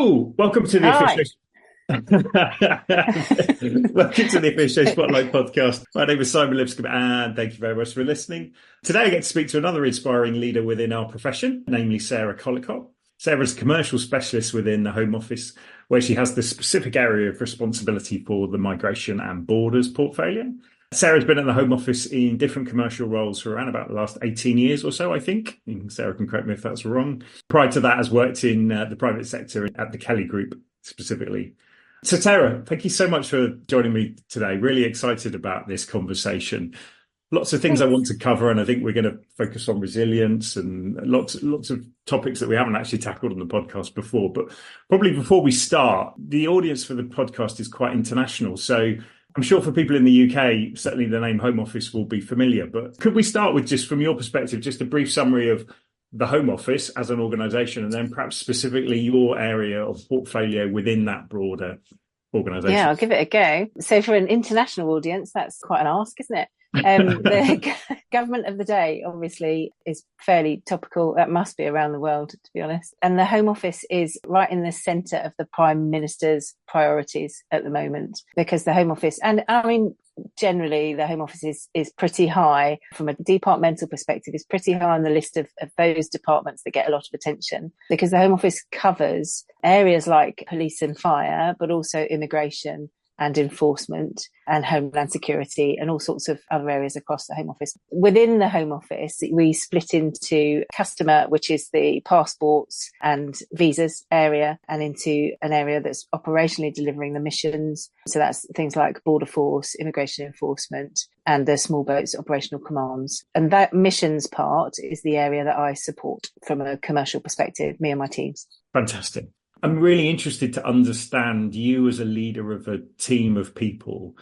Oh, welcome to the Hi. official. Welcome to the Official Spotlight podcast. My name is Simon Lipscomb, and thank you very much for listening. Today, I get to speak to another inspiring leader within our profession, namely Sarah Collecott. Sarah's a commercial specialist within the Home Office, where she has the specific area of responsibility for the migration and borders portfolio. Sarah's been at the Home Office in different commercial roles for around about the last 18 years or so, I think. Sarah can correct me if that's wrong. Prior to that, has worked in the private sector at the Kelly Group specifically. So, Sarah, thank you so much for joining me today. Really excited about this conversation. Lots of things I want to cover, and I think we're going to focus on resilience and lots of topics that we haven't actually tackled on the podcast before. But probably before we start, the audience for the podcast is quite international. So I'm sure for people in the UK, certainly the name Home Office will be familiar. But could we start with, just from your perspective, just a brief summary of the Home Office as an organisation, and then perhaps specifically your area of portfolio within that broader organisation? Yeah, I'll give it a go. So for an international audience, that's quite an ask, isn't it? The government of the day, obviously, is fairly topical. That must be around the world, to be honest. And the Home Office is right in the centre of the Prime Minister's priorities at the moment, because the Home Office, and I mean, generally the Home Office is pretty high from a departmental perspective, is pretty high on the list of those departments that get a lot of attention, because the Home Office covers areas like police and fire, but also immigration and enforcement and homeland security and all sorts of other areas across the Home Office. Within the Home Office, we split into customer, which is the passports and visas area, and into an area that's operationally delivering the missions. So that's things like border force, immigration enforcement, and the small boats operational commands. And that missions part is the area that I support from a commercial perspective, me and my teams. Fantastic. I'm really interested to understand you as a leader of a team of people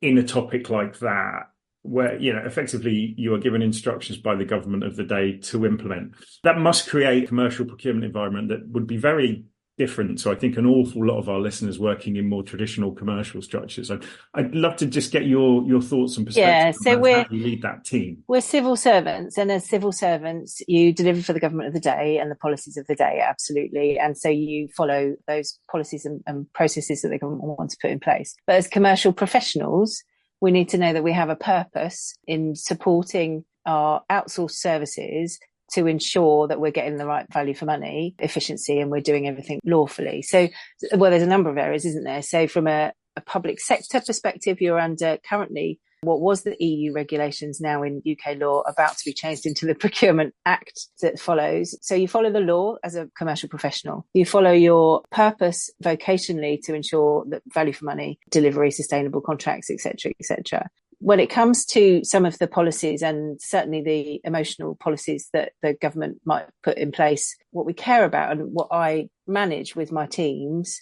in a topic like that, where, you know, effectively you are given instructions by the government of the day to implement. That must create a commercial procurement environment that would be very different. So I think an awful lot of our listeners working in more traditional commercial structures. I'd love to just get your thoughts and perspectives on how you lead that team. We're civil servants, and as civil servants, you deliver for the government of the day and the policies of the day, absolutely. And so you follow those policies and processes that the government wants to put in place. But as commercial professionals, we need to know that we have a purpose in supporting our outsourced services to ensure that we're getting the right value for money, efficiency, and we're doing everything lawfully. So, well, there's a number of areas, isn't there? So from a public sector perspective, you're under currently what was the EU regulations, now in UK law, about to be changed into the Procurement Act that follows. So you follow the law as a commercial professional. You follow your purpose vocationally to ensure that value for money, delivery, sustainable contracts, etc., etc. When it comes to some of the policies, and certainly the emotional policies that the government might put in place, what we care about and what I manage with my teams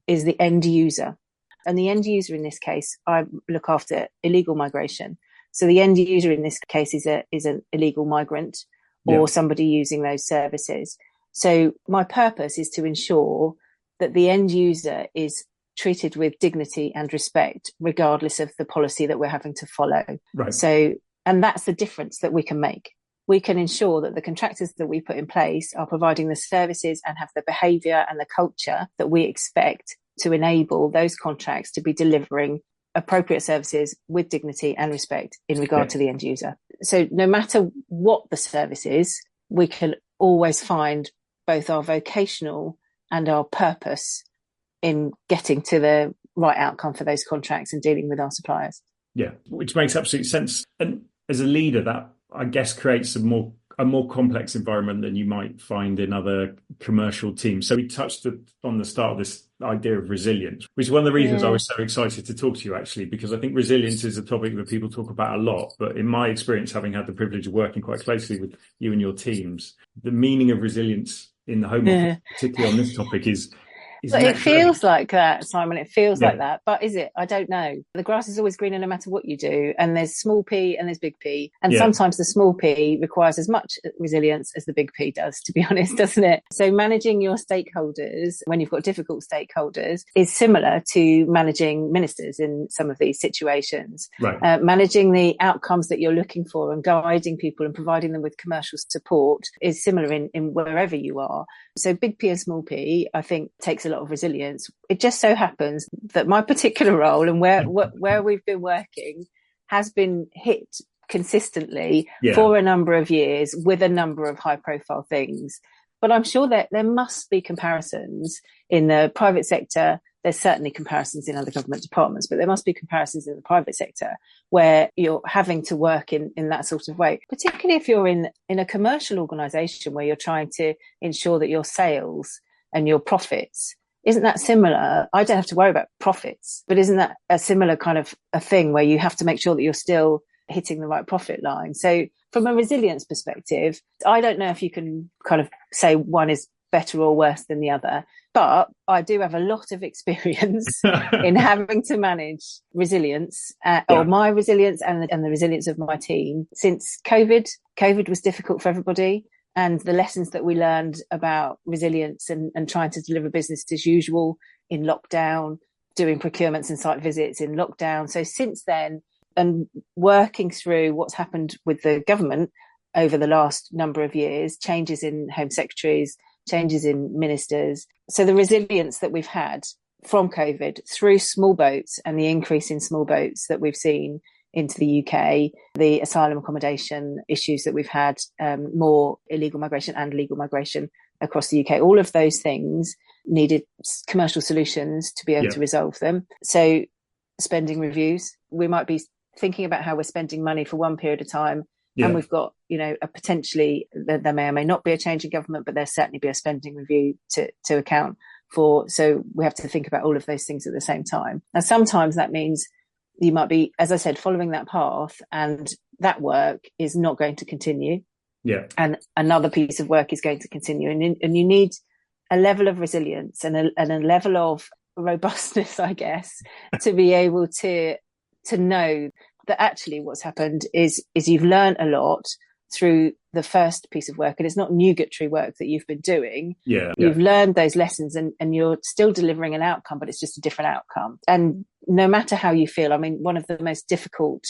is the end user. And the end user in this case, I look after illegal migration. So the end user in this case is an illegal migrant or somebody using those services. So my purpose is to ensure that the end user is treated with dignity and respect, regardless of the policy that we're having to follow. Right. So, and that's the difference that we can make. We can ensure that the contractors that we put in place are providing the services and have the behaviour and the culture that we expect to enable those contracts to be delivering appropriate services with dignity and respect in regard to the end user. So no matter what the service is, we can always find both our vocational and our purpose in getting to the right outcome for those contracts and dealing with our suppliers. Yeah, which makes absolute sense. And as a leader, that, I guess, creates a more complex environment than you might find in other commercial teams. So we touched on the start of this idea of resilience, which is one of the reasons I was so excited to talk to you, actually, because I think resilience is a topic that people talk about a lot. But in my experience, having had the privilege of working quite closely with you and your teams, the meaning of resilience in the Home Office, particularly on this topic, is But it feels like that, Simon. It feels Yeah. like that. But is it? I don't know. The grass is always greener no matter what you do. And there's small p and there's big P. And sometimes the small p requires as much resilience as the big P does, to be honest, doesn't it? So managing your stakeholders when you've got difficult stakeholders is similar to managing ministers in some of these situations. Right. Managing the outcomes that you're looking for and guiding people and providing them with commercial support is similar in wherever you are. So big P and small p, I think, takes a lot of resilience. It just so happens that my particular role and where we've been working has been hit consistently for a number of years with a number of high profile things. But I'm sure that there must be comparisons in the private sector. There's certainly comparisons in other government departments, but there must be comparisons in the private sector where you're having to work in that sort of way, particularly if you're in a commercial organisation where you're trying to ensure that your sales and your profits, isn't that similar? I don't have to worry about profits, but isn't that a similar kind of a thing where you have to make sure that you're still hitting the right profit line? So from a resilience perspective, I don't know if you can kind of say one is better or worse than the other, but I do have a lot of experience in having to manage resilience, or my resilience and the resilience of my team since COVID. COVID was difficult for everybody. And the lessons that we learned about resilience and trying to deliver business as usual in lockdown, doing procurements and site visits in lockdown. So since then, and working through what's happened with the government over the last number of years, changes in Home Secretaries, changes in ministers. So the resilience that we've had from COVID through small boats and the increase in small boats that we've seen into the UK, the asylum accommodation issues that we've had, more illegal migration and legal migration across the UK, all of those things needed commercial solutions to be able to resolve them. So spending reviews, we might be thinking about how we're spending money for one period of time. And we've got, a potentially, there may or may not be a change in government, but there'll certainly be a spending review to account for. So we have to think about all of those things at the same time. And sometimes that means you might be, as I said, following that path, and that work is not going to continue. Yeah. And another piece of work is going to continue. And you need a level of resilience and a level of robustness, I guess, to be able to know that actually what's happened is you've learned a lot through the first piece of work, and it's not nugatory work that you've been doing. You've learned those lessons and you're still delivering an outcome, but it's just a different outcome. And no matter how you feel, I mean, one of the most difficult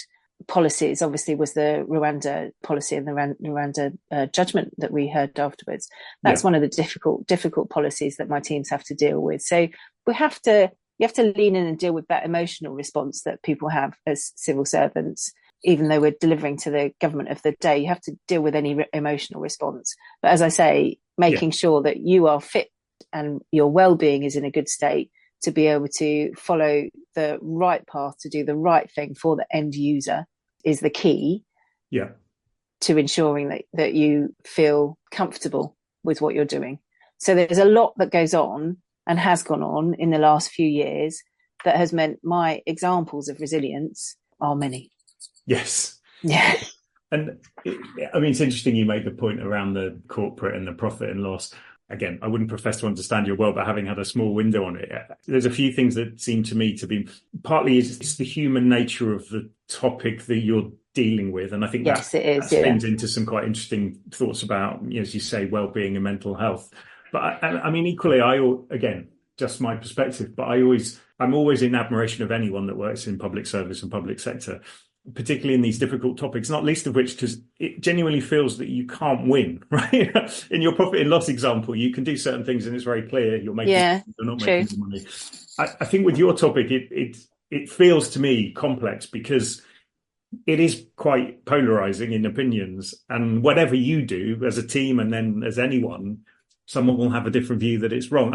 policies obviously was the Rwanda policy and the Rwanda judgment that we heard afterwards. That's one of the difficult policies that my teams have to deal with. So you have to lean in and deal with that emotional response that people have as civil servants. Even though we're delivering to the government of the day, you have to deal with any emotional response. But as I say, making sure that you are fit and your well-being is in a good state to be able to follow the right path, to do the right thing for the end user is the key to ensuring that you feel comfortable with what you're doing. So there's a lot that goes on and has gone on in the last few years that has meant my examples of resilience are many. Yes. Yeah. And it's interesting you make the point around the corporate and the profit and loss. Again, I wouldn't profess to understand your world, but having had a small window on it, there's a few things that seem to me to be partly it's the human nature of the topic that you're dealing with. And I think that spins into some quite interesting thoughts about, as you say, well-being and mental health. But equally, again, just my perspective, but I'm always in admiration of anyone that works in public service and public sector, particularly in these difficult topics, not least of which because it genuinely feels that you can't win, right? In your profit and loss example, you can do certain things and it's very clear you're making you're not making money. I think with your topic, it feels to me complex because it is quite polarizing in opinions, and whatever you do as a team and then as anyone, someone will have a different view that it's wrong.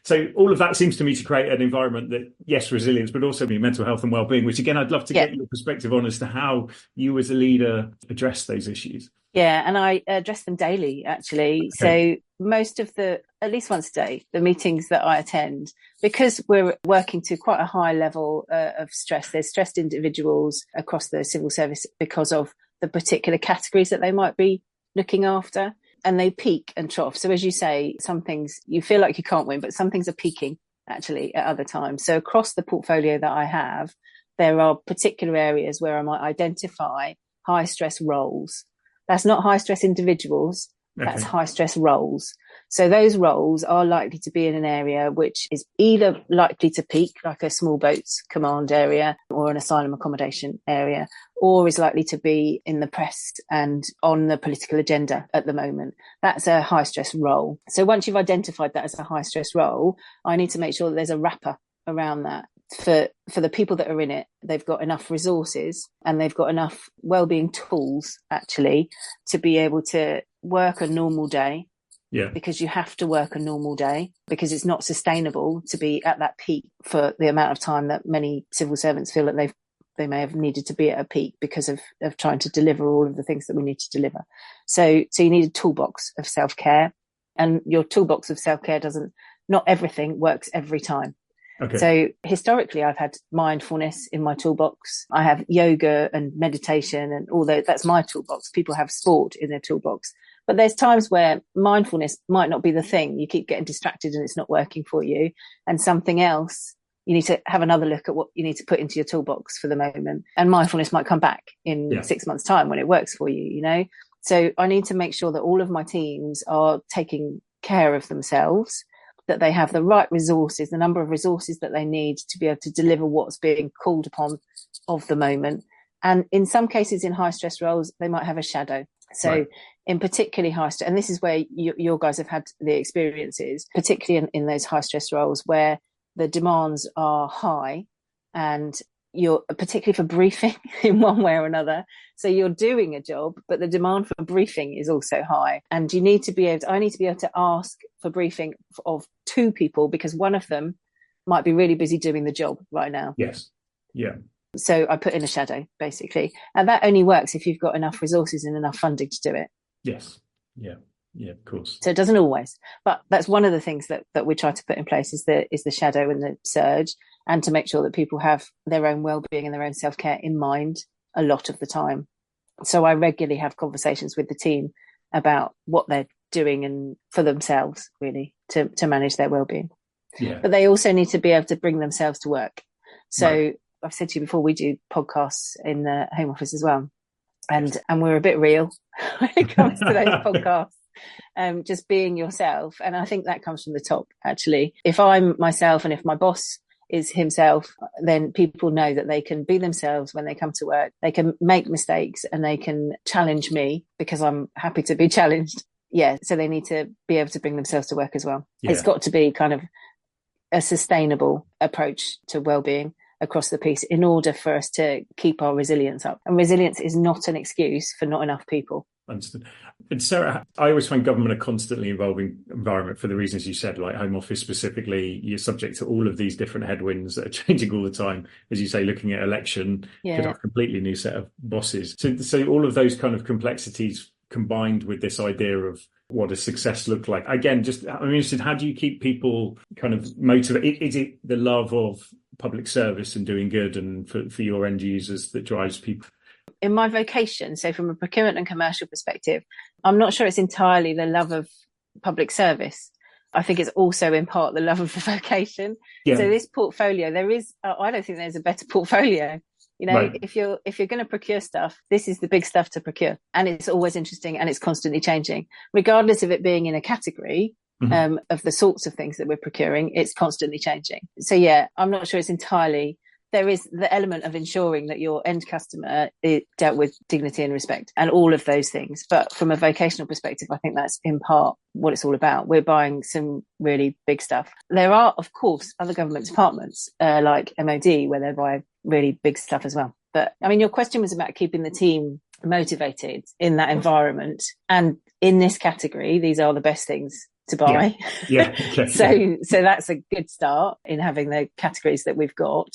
So all of that seems to me to create an environment that, yes, resilience, but also mental health and well-being, which again, I'd love to get your perspective on as to how you as a leader address those issues. Yeah, and I address them daily, actually. Okay. So most of at least once a day, the meetings that I attend, because we're working to quite a high level of stress, there's stressed individuals across the civil service because of the particular categories that they might be looking after. and they peak and trough. So as you say, some things you feel like you can't win, but some things are peaking actually at other times. So across the portfolio that I have, there are particular areas where I might identify high stress roles. That's not high stress individuals, that's high stress roles. So those roles are likely to be in an area which is either likely to peak, like a small boats command area or an asylum accommodation area, or is likely to be in the press and on the political agenda at the moment. That's a high stress role. So once you've identified that as a high stress role, I need to make sure that there's a wrapper around that. For the people that are in it, they've got enough resources and they've got enough wellbeing tools actually to be able to work a normal day. Yeah. Because you have to work a normal day, because it's not sustainable to be at that peak for the amount of time that many civil servants feel that they may have needed to be at a peak because of trying to deliver all of the things that we need to deliver. So you need a toolbox of self-care, and your toolbox of self-care not everything works every time. Okay. So historically, I've had mindfulness in my toolbox. I have yoga and meditation and all that. That's my toolbox. People have sport in their toolbox. But there's times where mindfulness might not be the thing. You keep getting distracted and it's not working for you. And something else, you need to have another look at what you need to put into your toolbox for the moment. And mindfulness might come back in 6 months' time when it works for you, you know? So I need to make sure that all of my teams are taking care of themselves, that they have the right resources, the number of resources that they need to be able to deliver what's being called upon of the moment. And in some cases, in high stress roles, they might have a shadow. So in particularly high stress, and this is where your guys have had the experiences, particularly in those high stress roles where the demands are high, and you're particularly for briefing in one way or another. So you're doing a job, but the demand for briefing is also high. And I need to be able to ask for briefing of two people, because one of them might be really busy doing the job right now. Yes. Yeah. So I put in a shadow, basically. And that only works if you've got enough resources and enough funding to do it. Yes. Yeah. Yeah, of course. So it doesn't always, but that's one of the things that we try to put in place is the shadow and the surge, and to make sure that people have their own well-being and their own self-care in mind a lot of the time. So I regularly have conversations with the team about what they're doing and for themselves, really, to manage their well-being. Yeah. But they also need to be able to bring themselves to work. So I've said to you before, we do podcasts in the Home Office as well. And we're a bit real when it comes to those podcasts. Just being yourself. And I think that comes from the top, actually. If I'm myself and if my boss is himself, then people know that they can be themselves when they come to work. They can make mistakes and they can challenge me because I'm happy to be challenged. Yeah. So they need to be able to bring themselves to work as well. Yeah. It's got to be kind of a sustainable approach to well-being across the piece in order for us to keep our resilience up. And resilience is not an excuse for not enough people. Understood. And Sarah, I always find government a constantly evolving environment for the reasons you said, like Home Office specifically, you're subject to all of these different headwinds that are changing all the time. As you say, looking at election, could have a completely new set of bosses. So all of those kind of complexities combined with this idea of what does success look like? Again, I'm interested, how do you keep people kind of motivated? Is it the love of public service and doing good and for your end users that drives people? In my vocation, so from a procurement and commercial perspective, I'm not sure it's entirely the love of public service. I think it's also in part the love of the vocation. Yeah. So this portfolio, I don't think there's a better portfolio. You know, if you're going to procure stuff, this is the big stuff to procure. And it's always interesting and it's constantly changing, regardless of it being in a category of the sorts of things that we're procuring. It's constantly changing. So yeah, I'm not sure it's entirely. There is the element of ensuring that your end customer is dealt with dignity and respect and all of those things. But from a vocational perspective, I think that's in part what it's all about. We're buying some really big stuff. There are, of course, other government departments like MOD where they buy really big stuff as well. But I mean, your question was about keeping the team motivated in that environment. And in this category, these are the best things to buy. Yeah. So that's a good start in having the categories that we've got.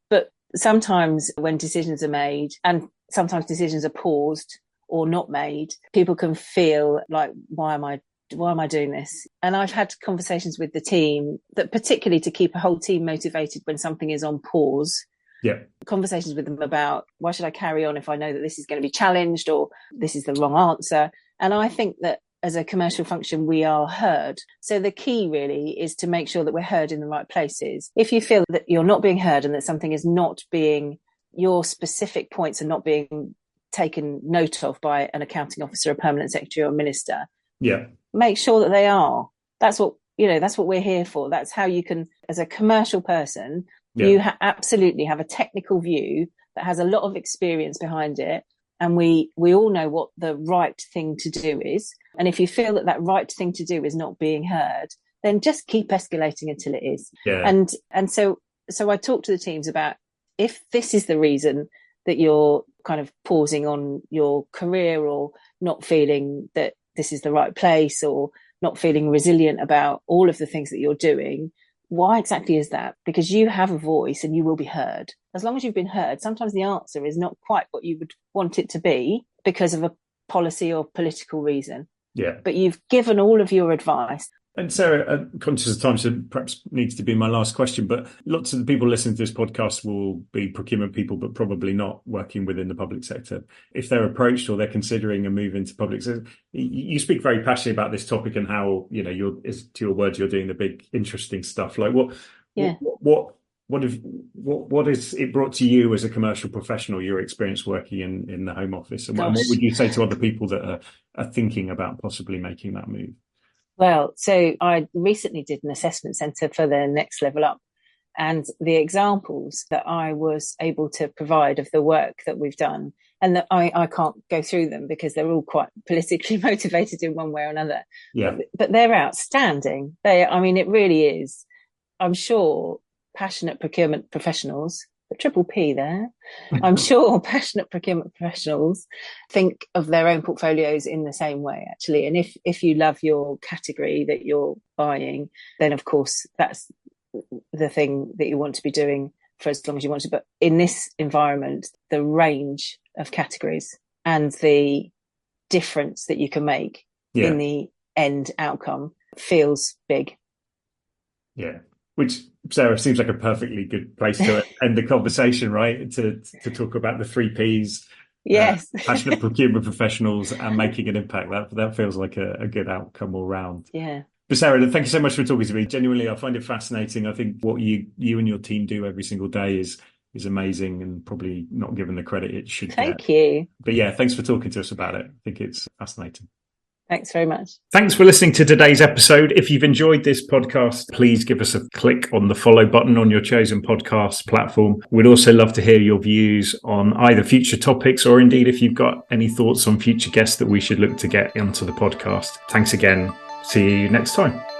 But sometimes when decisions are made and sometimes decisions are paused or not made, people can feel like, why am I doing this? And I've had conversations with the team that particularly to keep a whole team motivated when something is on pause. Yeah. Conversations with them about, why should I carry on if I know that this is going to be challenged or this is the wrong answer? And I think that as a commercial function, we are heard. So the key really is to make sure that we're heard in the right places. If you feel that you're not being heard and that something is not being, your specific points are not being taken note of by an accounting officer, a permanent secretary or a minister, make sure that they are. That's what we're here for. That's how you can, as a commercial person, you absolutely have a technical view that has a lot of experience behind it. And we all know what the right thing to do is. And if you feel that right thing to do is not being heard, then just keep escalating until it is. Yeah. And so I talk to the teams about, if this is the reason that you're kind of pausing on your career, or not feeling that this is the right place, or not feeling resilient about all of the things that you're doing, why exactly is that? Because you have a voice and you will be heard. As long as you've been heard, sometimes the answer is not quite what you would want it to be because of a policy or political reason. Yeah. But you've given all of your advice. And Sarah, conscious of time, so perhaps needs to be my last question, but lots of the people listening to this podcast will be procurement people, but probably not working within the public sector. If they're approached or they're considering a move into public sector, you speak very passionately about this topic and how, to your words, you're doing the big, interesting stuff. Like what has it brought to you as a commercial professional, your experience working in the Home Office? And what would you say to other people that are thinking about possibly making that move? Well, so I recently did an assessment centre for the Next Level Up, and the examples that I was able to provide of the work that we've done, and that I can't go through them because they're all quite politically motivated in one way or another. Yeah. But they're outstanding. It really is. I'm sure passionate procurement professionals, the triple P there, I'm sure passionate procurement professionals think of their own portfolios in the same way, actually. And if you love your category that you're buying, then of course that's the thing that you want to be doing for as long as you want to. But in this environment, the range of categories and the difference that you can make in the end outcome feels big. Yeah. Which, Sarah, seems like a perfectly good place to end the conversation, right? To talk about the 3 Ps. Yes. Passionate procurement professionals and making an impact. That feels like a good outcome all round. Yeah. But Sarah, thank you so much for talking to me. Genuinely, I find it fascinating. I think what you and your team do every single day is amazing, and probably not given the credit it should get. Thank you. But yeah, thanks for talking to us about it. I think it's fascinating. Thanks very much. Thanks for listening to today's episode. If you've enjoyed this podcast, please give us a click on the follow button on your chosen podcast platform. We'd also love to hear your views on either future topics, or indeed if you've got any thoughts on future guests that we should look to get onto the podcast. Thanks again. See you next time.